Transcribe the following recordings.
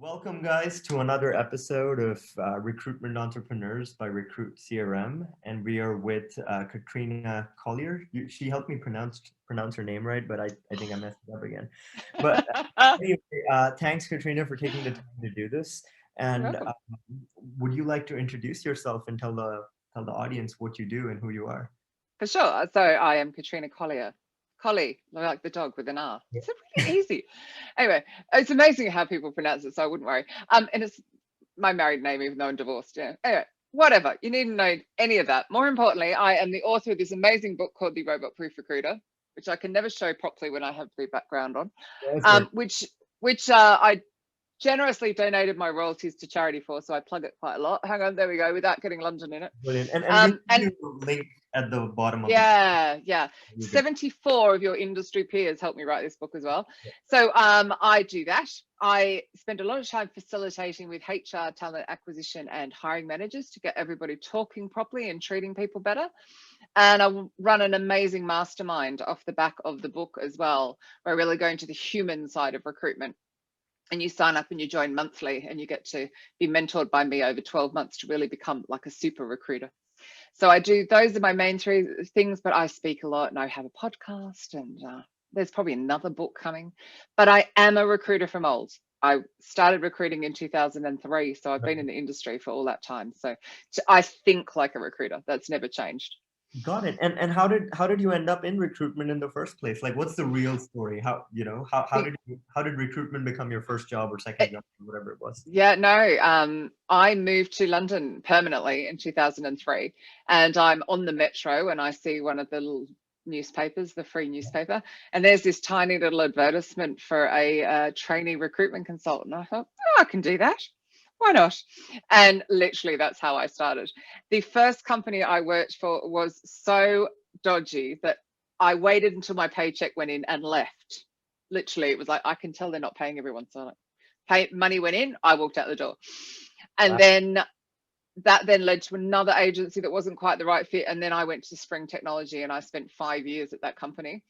Welcome, guys, to another episode of Recruitment Entrepreneurs by Recruit CRM, and we are with Katrina Collier. She helped me pronounce her name right, but I think I messed it up again. But anyway, thanks, Katrina, for taking the time to do this. You're And welcome. would you like to introduce yourself and tell the audience what you do and who you are? For sure. So I am Katrina Collier. Collie, like the dog with an R. Yeah. It's really easy. Anyway, it's amazing how people pronounce it, so I wouldn't worry. And it's my married name, even though I'm divorced. Yeah. Anyway, whatever. You needn't know any of that. More importantly, I am the author of this amazing book called The Robot Proof Recruiter, which I can never show properly when I have the background on. That's good. Which I generously donated my royalties to charity for, so I plug it quite a lot. Hang on, there we go, without getting London in it. Brilliant. And we And do a link at the bottom of the yeah. you can- 74 of your industry peers helped me write this book as well. So I do that. I spend a lot of time facilitating with HR, talent acquisition, and hiring managers to get everybody talking properly and treating people better. And I run an amazing mastermind off the back of the book as well, where I really go into the human side of recruitment. And you sign up and you join monthly, and you get to be mentored by me over 12 months to really become like a super recruiter. So I do, those are my main three things, but I speak a lot and I have a podcast, and there's probably another book coming, but I am a recruiter from old. I started recruiting in 2003. So I've been in the industry for all that time. So I think like a recruiter. That's never changed. Got it. And how did you end up in recruitment in the first place? Like, what's the real story? How did recruitment become your first job or second job or whatever it was? Yeah, no, I moved to London permanently in 2003, and I'm on the metro and I see one of the little newspapers, the free newspaper, and there's this tiny little advertisement for a trainee recruitment consultant. I thought, oh, I can do that. Why not? And literally that's how I started. The first company I worked for was so dodgy that I waited until my paycheck went in and left. Literally, it was like, I can tell they're not paying everyone. So money went in, I walked out the door. And Wow. then that then led to another agency that wasn't quite the right fit. And then I went to Spring Technology and I spent 5 years at that company.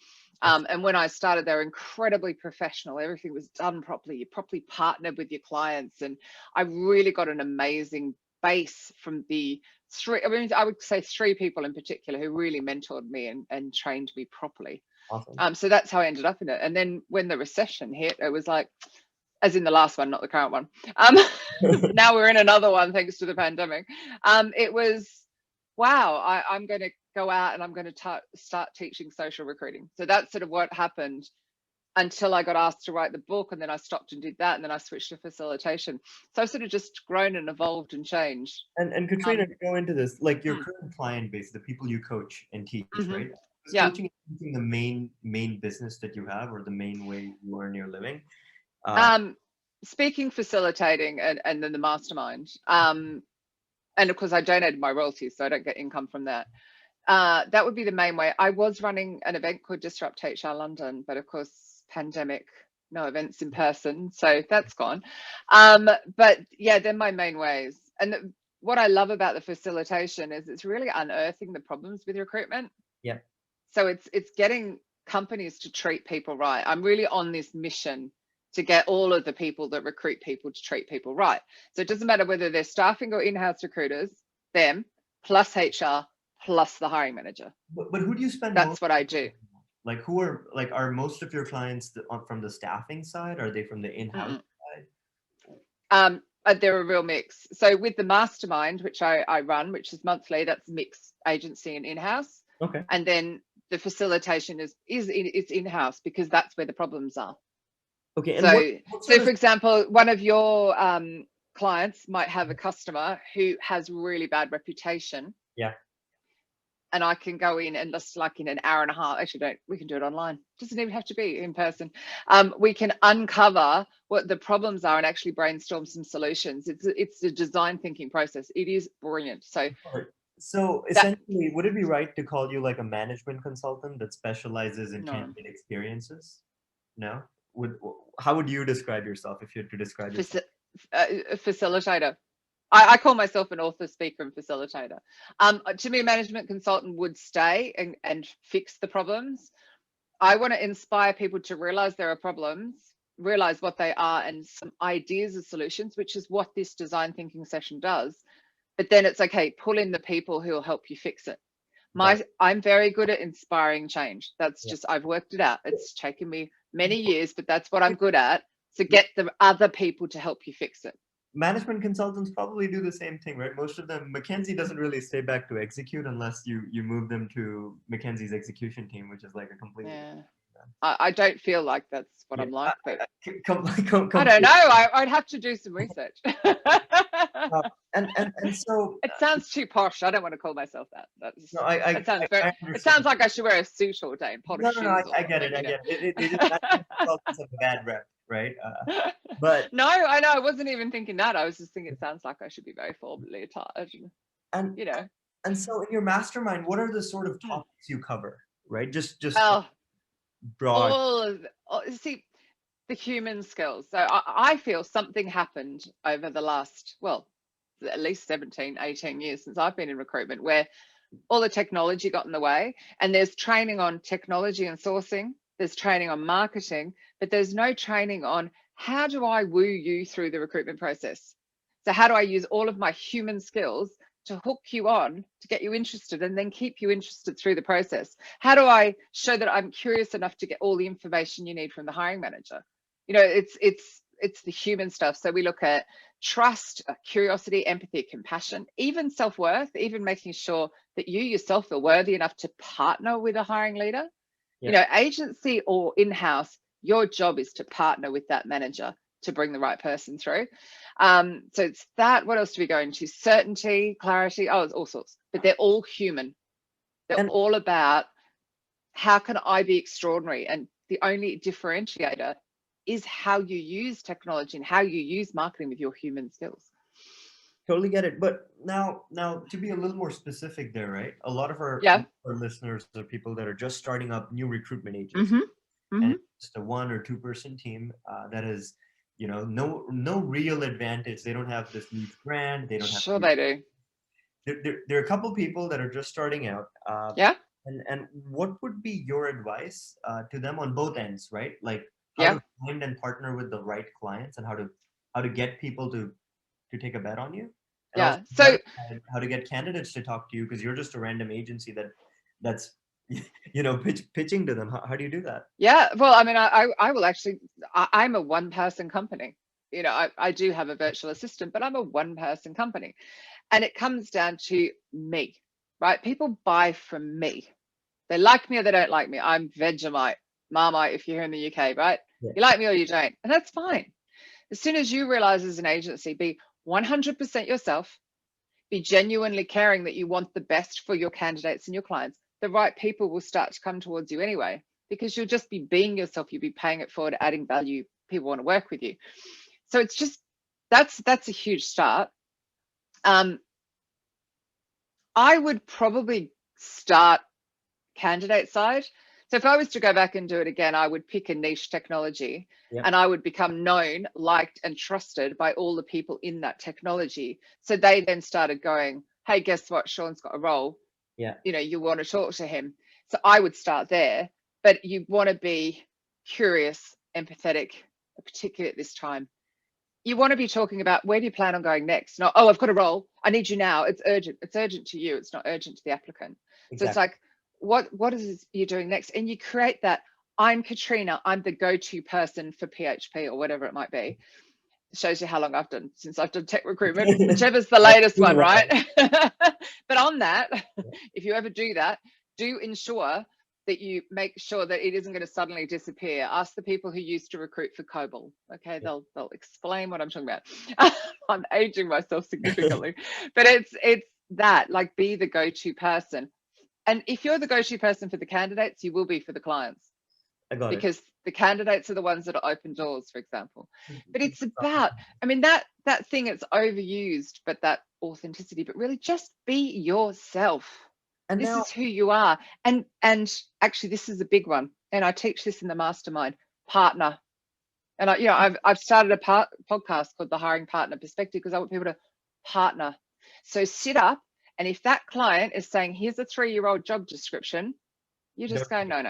And when I started, they were incredibly professional. Everything was done properly. You properly partnered with your clients. And I really got an amazing base from the three, I mean, I would say three people in particular who really mentored me and trained me properly. Awesome. So that's how I ended up in it. And then when the recession hit, it was like, as in the last one, not the current one. Now we're in another one thanks to the pandemic. It was, wow, I'm going to go out and I'm going to start teaching social recruiting. So that's sort of what happened until I got asked to write the book, and then I stopped and did that, and then I switched to facilitation. So I've sort of just grown and evolved and changed. And Katrina, to go into this, like your Mm, current client base, the people you coach and teach, mhm. right? Is Yeah. coaching and teaching the main business that you have or the main way you earn your living? Uh, Um, Speaking, facilitating, and then the mastermind. And of course, I donated my royalties, so I don't get income from that. That would be the main way. I was running an event called Disrupt HR London, but of course, pandemic, no events in person, so that's gone. But yeah, they're my main ways. And what I love about the facilitation is it's really unearthing the problems with recruitment. yeah. So it's getting companies to treat people right. I'm really on this mission to get all of the people that recruit people to treat people right. So it doesn't matter whether they're staffing or in-house recruiters, them plus HR plus the hiring manager. But who do you spend most? That's what I do. Like, are most of your clients from the staffing side? Are they from the in-house Mm-mm. side? They're a real mix. So with the mastermind, which I run, which is monthly, that's mixed agency and in-house. Okay. And then the facilitation it's in-house because that's where the problems are. Okay. And So, what so sort for of example, one of your clients might have a customer who has really bad reputation, yeah. and I can go in and just like in an hour and a half. Actually, don't we can do it online. Doesn't even have to be in person. We can uncover what the problems are and actually brainstorm some solutions. It's a design thinking process. It is brilliant. So So that essentially, would it be right to call you like a management consultant that specializes in no candidate experiences? No? How would you describe yourself if you had to describe yourself? facilitator. I call myself an author, speaker, and facilitator. To me, a management consultant would stay and fix the problems. I want to inspire people to realize there are problems, realize what they are and some ideas of solutions, which is what this design thinking session does. But then it's okay, pull in the people who will help you fix it. I'm very good at inspiring change. That's just, I've worked it out. It's taken me many years, but that's what I'm good at. So get the other people to help you fix it. Management consultants probably do the same thing, right? Most of them, McKinsey doesn't really stay back to execute unless you move them to McKinsey's execution team, which is like a completely. I don't feel like that's what I'm like, but I don't know. I'd have to do some research. And so it sounds too posh. I don't want to call myself that. It sounds like I should wear a suit all day and polish shoes. I get it. It is consultants have a bad rep, right? But no, I know. I wasn't even thinking that. I was just thinking it sounds like I should be very formally attired, and you know. And so in your mastermind, what are the sort of topics you cover, right? Just broad. See, the human skills. So I feel something happened over the last, well, at least 17, 18 years since I've been in recruitment, where all the technology got in the way, and there's training on technology and sourcing, there's training on marketing, but there's no training on how do I woo you through the recruitment process? So how do I use all of my human skills to hook you on, to get you interested, and then keep you interested through the process? How do I show that I'm curious enough to get all the information you need from the hiring manager? You know, it's the human stuff. So we look at trust, curiosity, empathy, compassion, even self-worth, even making sure that you yourself feel worthy enough to partner with a hiring leader. You know, agency or in-house, your job is to partner with that manager to bring the right person through. So it's that. What else do we go into? Certainty, clarity, it's all sorts, but they're all human. They're all about how can I be extraordinary? And the only differentiator is how you use technology and how you use marketing with your human skills. Totally get it. But now to be a little more specific there, right? A lot of our listeners are people that are just starting up new recruitment agencies. And it's a 1 or 2 person team that is, you know, no real advantage. They don't have this niche brand. They don't have. Sure, they do. There are a couple people that are just starting out. And what would be your advice to them on both ends, right? Like how to find and partner with the right clients, and how to get people to take a bet on you. And so how to get candidates to talk to you, because you're just a random agency that's you know, pitching to them. How do you do that? Well, I mean, I will actually, I'm a 1-person company. You know, I do have a virtual assistant, but I'm a 1-person company, and it comes down to me, right? People buy from me. They like me or they don't like me. I'm Vegemite, Marmite if you're here in the UK, right? You like me or you don't, and that's fine. As soon as you realize as an agency, be 100% yourself, be genuinely caring that you want the best for your candidates and your clients, the right people will start to come towards you anyway, because you'll just be being yourself. You'll be paying it forward, adding value. People want to work with you. So it's just, that's a huge start. I would probably start candidate side. So if I was to go back and do it again, I would pick a niche technology and I would become known, liked, and trusted by all the people in that technology. So they then started going, hey, guess what? Sean's got a role. You know, you want to talk to him. So I would start there, but you want to be curious, empathetic, particularly at this time. You want to be talking about, where do you plan on going next? Not, I've got a role, I need you now. It's urgent. It's urgent to you. It's not urgent to the applicant. So it's like, what is you doing next? And you create that, I'm Katrina, I'm the go-to person for PHP or whatever it might be. It shows you how long I've done tech recruitment, whichever's the latest one, right? But on that, if you ever do that, do ensure that you make sure that it isn't going to suddenly disappear. Ask the people who used to recruit for COBOL. Okay, they'll explain what I'm talking about. I'm aging myself significantly, but it's that, like, be the go-to person. And if you're the go-to person for the candidates, you will be for the clients. Because the candidates are the ones that open doors, for example. But it's about, I mean, that thing, it's overused, but that authenticity, but really just be yourself. And this is who you are. And actually, this is a big one. And I teach this in the mastermind, partner. And I've started a podcast called The Hiring Partner Perspective, because I want people to partner. So sit up, and if that client is saying, here's a 3-year-old job description, you just go, no.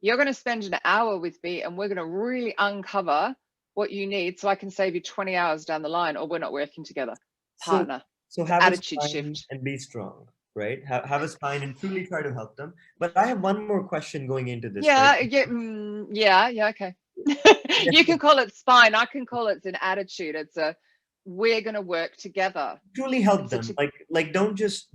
You're going to spend an hour with me and we're going to really uncover what you need so I can save you 20 hours down the line, or we're not working together. Partner. So have a Attitude spine shift. and be strong, right? Have a spine and truly try to help them. But I have one more question going into this, right? Yeah, okay. You can call it spine. I can call it an attitude. It's a, we're going to work together. Truly help So them. Like don't just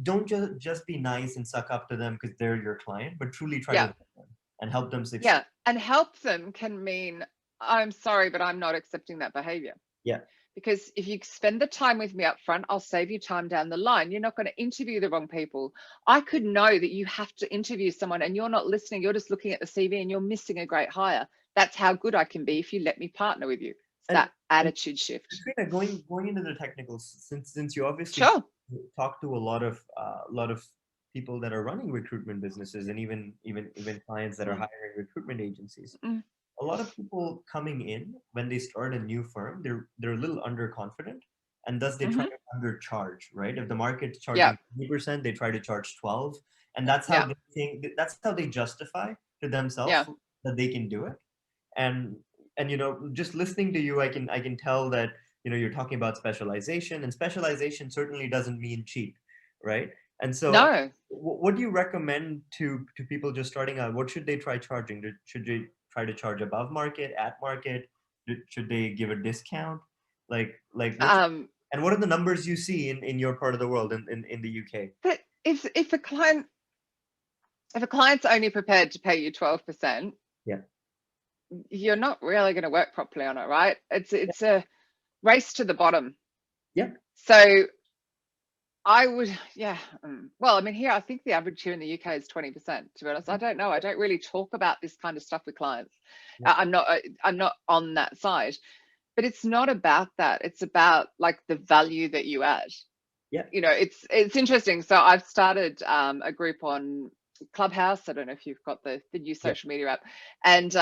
be nice and suck up to them because they're your client, but truly try to help them and help them succeed. Yeah, and help them can mean, I'm sorry, but I'm not accepting that behavior. Yeah. Because if you spend the time with me up front, I'll save you time down the line. You're not going to interview the wrong people. I could know that you have to interview someone and you're not listening. You're just looking at the CV and you're missing a great hire. That's how good I can be if you let me partner with you. It's that attitude shift. Katrina, going into the technicals, since you obviously Sure. talk to a lot of people that are running recruitment businesses and even clients that are hiring recruitment agencies. A lot of people coming in when they start a new firm, they're a little underconfident, and thus they try to undercharge, right? If the market's charging 20%, they try to charge 12, and that's how they think. That's how they justify to themselves that they can do it. And just listening to you, I can tell that you're talking about specialization, and specialization certainly doesn't mean cheap, right? And so, what do you recommend to people just starting out? What should they try charging? Should they try to charge above market, at market? Should they give a discount? And what are the numbers you see in your part of the world, in the UK? But if a client's only prepared to pay you 12%, you're not really going to work properly on it, right? It's a race to the bottom. Yeah. So I would, well, I mean, here, I think the average here in the UK is 20%, to be honest. I don't know. I don't really talk about this kind of stuff with clients. I'm not on that side, but it's not about that. It's about like the value that you add. Yeah. It's interesting. So I've started a group on Clubhouse. I don't know if you've got the new social media app. And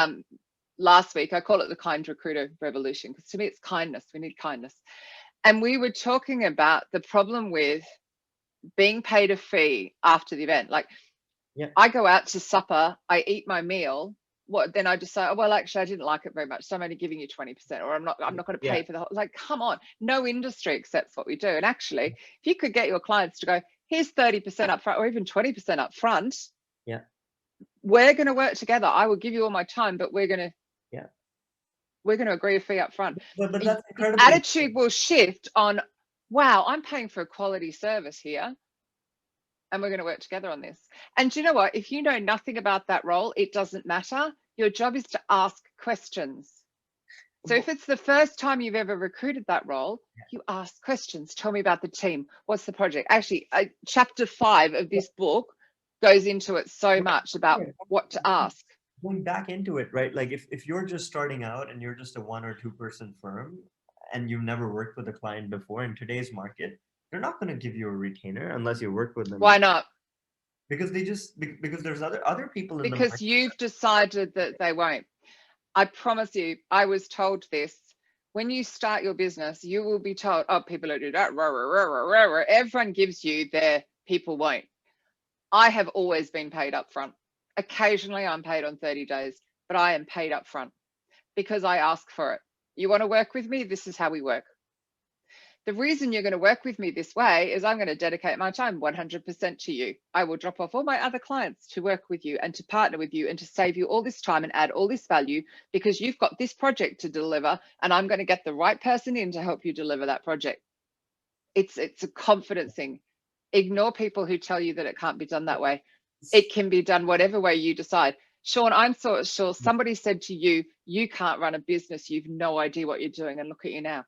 last week, I call it the Kind Recruiter Revolution, because to me, it's kindness. We need kindness. And we were talking about the problem with being paid a fee after the event. Like, I go out to supper, I eat my meal. Then I just say, oh, well, actually, I didn't like it very much, so I'm only giving you 20%, or I'm not going to pay for the whole. Like, come on, no industry accepts what we do. And actually, if you could get your clients to go, here's 30% up front, or even 20% up front, we're going to work together. I will give you all my time, but we're going to agree a fee up front. But that's incredible. Attitude will shift on, wow, I'm paying for a quality service here, and we're going to work together on this. And do you know what? If you know nothing about that role, it doesn't matter. Your job is to ask questions. So if it's the first time you've ever recruited that role, you ask questions. Tell me about the team. What's the project? Actually, chapter 5 of this book goes into it so much about what to ask. Going back into it, right? Like if you're just starting out and you're just a 1 or 2 person firm and you've never worked with a client before, in today's market, they're not going to give you a retainer unless you work with them. Why not? Because there's other people in the market. You've decided that they won't. I promise you, I was told this. When you start your business, you will be told, oh, people don't do that. Everyone gives you their people won't. I have always been paid up front. Occasionally I'm paid on 30 days, but I am paid up front because I ask for it. You want to work with me? This is how we work. The reason you're going to work with me this way is I'm going to dedicate my time 100% to you. I will drop off all my other clients to work with you and to partner with you and to save you all this time and add all this value, because you've got this project to deliver, and I'm going to get the right person in to help you deliver that project. It's a confidence thing. Ignore people who tell you that it can't be done that way. It can be done whatever way you decide. Sean, I'm so sure somebody said to you, you can't run a business. You've no idea what you're doing. And look at you now.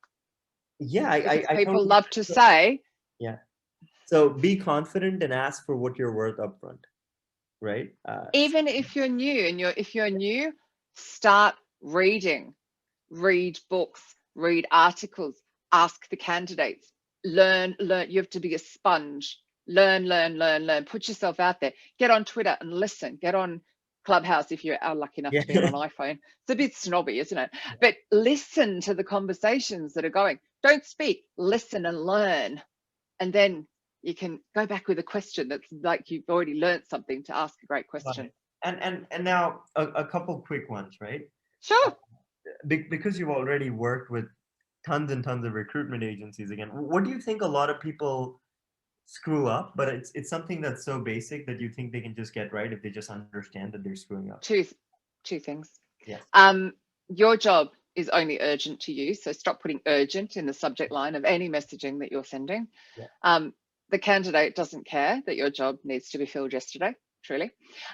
Yeah. People love to say. Yeah. So be confident and ask for what you're worth up front, right? Even if you're new, and if you're new, start reading. Read books, read articles, ask the candidates, learn. You have to be a sponge. Learn. Put yourself out there. Get on Twitter and listen. Get on Clubhouse if you're lucky enough to be on an iPhone. It's a bit snobby, isn't it? But listen to the conversations that are going. Don't speak. Listen and learn. And then you can go back with a question that's like you've already learned something to ask a great question. And now a couple quick ones, right? Sure. Because you've already worked with tons and tons of recruitment agencies again, what do you think a lot of people screw up, but it's something that's so basic that you think they can just get right if they just understand that they're screwing up? Two things. Yes. Your job is only urgent to you, so stop putting urgent in the subject line of any messaging that you're sending. Yeah. The candidate doesn't care that your job needs to be filled yesterday, truly.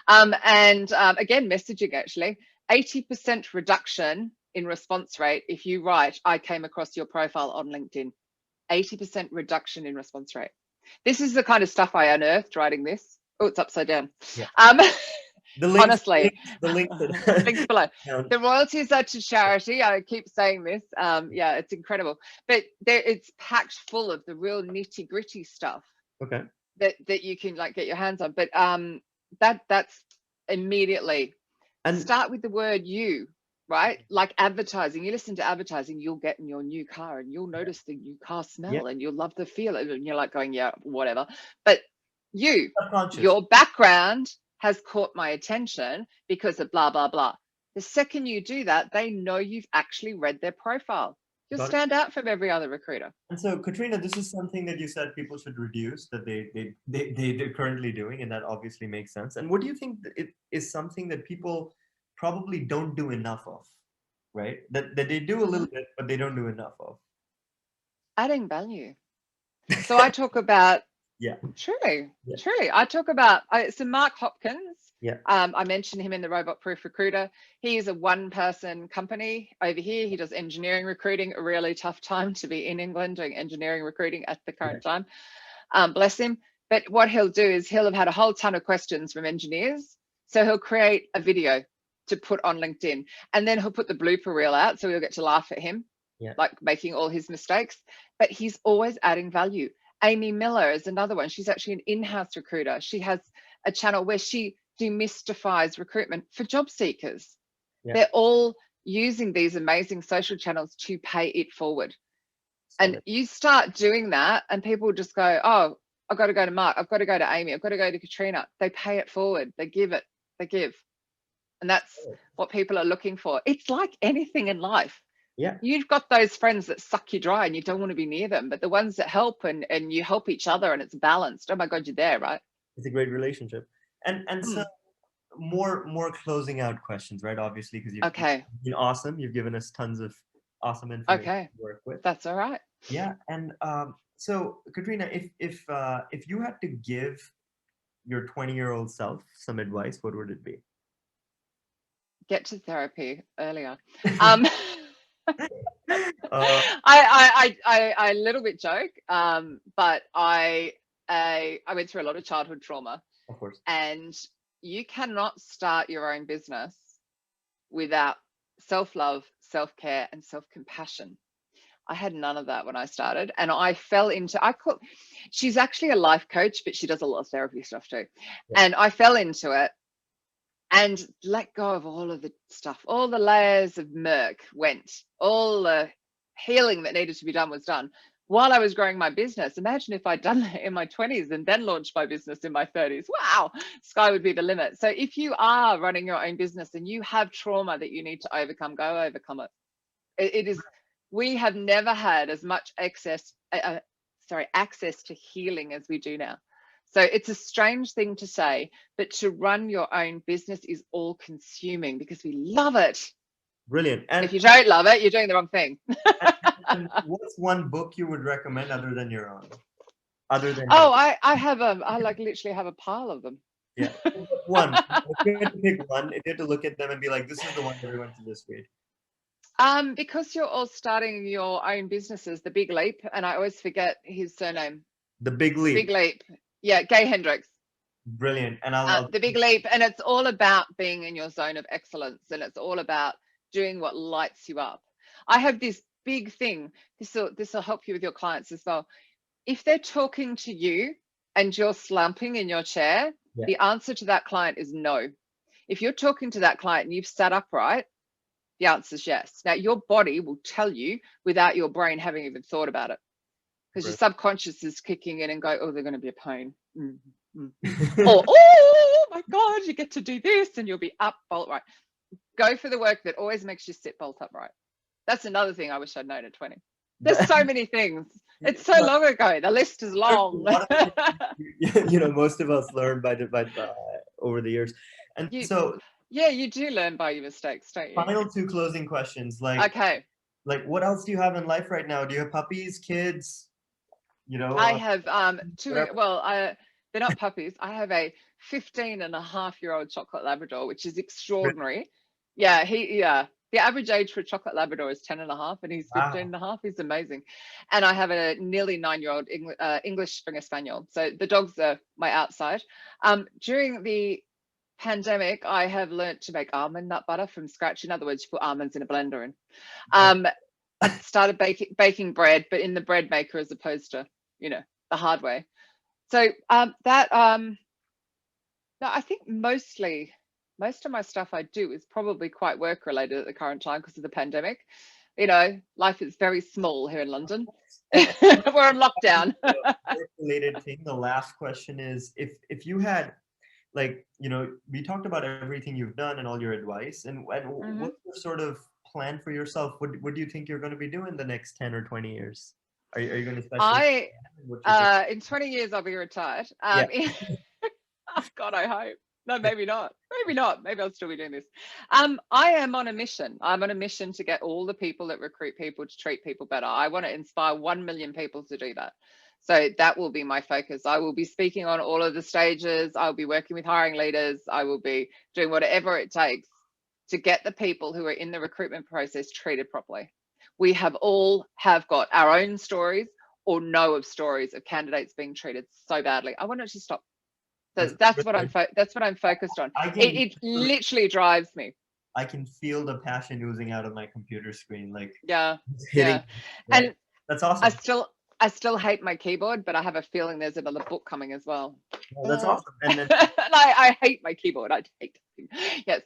Again, messaging actually, 80% reduction in response rate if you write, I came across your profile on LinkedIn. 80% reduction in response rate. This is the kind of stuff I unearthed writing this. Oh, it's upside down. Yeah. The links, honestly, the links below. The royalties are to charity. I keep saying this. Yeah, it's incredible. But it's packed full of the real nitty gritty stuff. Okay. That you can like get your hands on. But that's immediately. And start with the word you, right? Like advertising. You listen to advertising, you'll get in your new car and you'll notice the new car smell and you'll love the feel of it. And you're like going, yeah, whatever. But your background has caught my attention because of blah, blah, blah. The second you do that, they know you've actually read their profile. You'll stand out from every other recruiter. And so, Katrina, this is something that you said people should reduce that they're currently doing, and that obviously makes sense. And what do you think it is something that people probably don't do enough of, right? That they do a little bit, but they don't do enough of? Adding value. So I talk about truly. I talk about so Mark Hopkins. Yeah. I mentioned him in the Robot Proof Recruiter. He is a one-person company over here. He does engineering recruiting. A really tough time to be in England doing engineering recruiting at the current time. Bless him. But what he'll do is he'll have had a whole ton of questions from engineers. So he'll create a video to put on LinkedIn, and then he'll put the blooper reel out so we'll get to laugh at him, like making all his mistakes. But he's always adding value. Amy Miller is another one. She's actually an in-house recruiter. She has a channel where she demystifies recruitment for job seekers. They're all using these amazing social channels to pay it forward. And you start doing that and people just go, oh, I've got to go to Mark, I've got to go to Amy, I've got to go to Katrina. They pay it forward. They give. And that's what people are looking for. It's like anything in life. Yeah. You've got those friends that suck you dry and you don't want to be near them, but the ones that help and you help each other and it's balanced. Oh my God, you're there, right? It's a great relationship. And so more closing out questions, right? Obviously, because you've been awesome. You've given us tons of awesome information to work with. That's all right. Yeah. And so Katrina, if you had to give your 20-year-old self some advice, what would it be? Get to therapy earlier. I a little bit joke, but I went through a lot of childhood trauma. Of course. And you cannot start your own business without self-love, self-care, and self-compassion. I had none of that when I started, and I fell into. She's actually a life coach, but she does a lot of therapy stuff too. Yeah. And I fell into it. And let go of all of the stuff, all the layers of murk went, all the healing that needed to be done was done while I was growing my business. Imagine if I'd done that in my 20s and then launched my business in my 30s. Wow, sky would be the limit. So if you are running your own business and you have trauma that you need to overcome, go overcome it. It is, we have never had as much access to healing as we do now. So it's a strange thing to say, but to run your own business is all consuming because we love it. Brilliant. And if you don't love it, you're doing the wrong thing. and what's one book you would recommend other than your own? I literally have a pile of them. Yeah. One. If you had to pick one, if you had to look at them and be like, this is the one everyone should just read. Because you're all starting your own businesses, The Big Leap, and I always forget his surname. The Big Leap. Big Leap. Yeah, Gay Hendricks. Brilliant. And I'll The Big Leap, and it's all about being in your zone of excellence, and it's all about doing what lights you up. I have this big thing. This will help you with your clients as well. If they're talking to you and you're slumping in your chair, the answer to that client is no. If you're talking to that client and you've sat upright, the answer is yes. Now, your body will tell you without your brain having even thought about it. Because your subconscious is kicking in and go, oh, they're going to be a pain. Or, oh, oh my God, you get to do this and you'll be up bolt right. Go for the work that always makes you sit bolt upright. That's another thing I wish I'd known at 20. There's so many things. It's so long ago. The list is long. Most of us learn by over the years. And so yeah, you do learn by your mistakes, don't you? Final two closing questions. Okay. What else do you have in life right now? Do you have puppies, kids? I have two. Whatever. Well, they're not puppies. I have a 15-and-a-half-year-old chocolate Labrador, which is extraordinary. Yeah, the average age for a chocolate Labrador is 10-and-a-half, and he's 15-and-a-half. He's amazing. And I have a nearly 9-year-old English Springer Spaniel. So the dogs are my outside. During the pandemic, I have learnt to make almond nut butter from scratch. In other words, you put almonds in a blender. And I started baking bread, but in the bread maker as opposed to, the hard way. So I think most of my stuff I do is probably quite work related at the current time because of the pandemic. Life is very small here in London. We're on lockdown. Related thing. The last question is, if you had, we talked about everything you've done and all your advice, and what's your sort of plan for yourself? What do you think you're going to be doing the next 10 or 20 years? Are you going to specialize? In 20 years I'll be retired. Oh God, I hope. No, maybe not. Maybe I'll still be doing this. I am on a mission. I'm on a mission to get all the people that recruit people to treat people better. I want to inspire 1 million people to do that. So that will be my focus. I will be speaking on all of the stages. I'll be working with hiring leaders. I will be doing whatever it takes to get the people who are in the recruitment process treated properly. We have got our own stories or know of stories of candidates being treated so badly. I want it to stop. So that's what I'm focused on. It literally drives me. I can feel the passion oozing out of my computer screen. And that's awesome. I still hate my keyboard, but I have a feeling there's another book coming as well. That's awesome. And then I hate my keyboard. I hate it. Yes.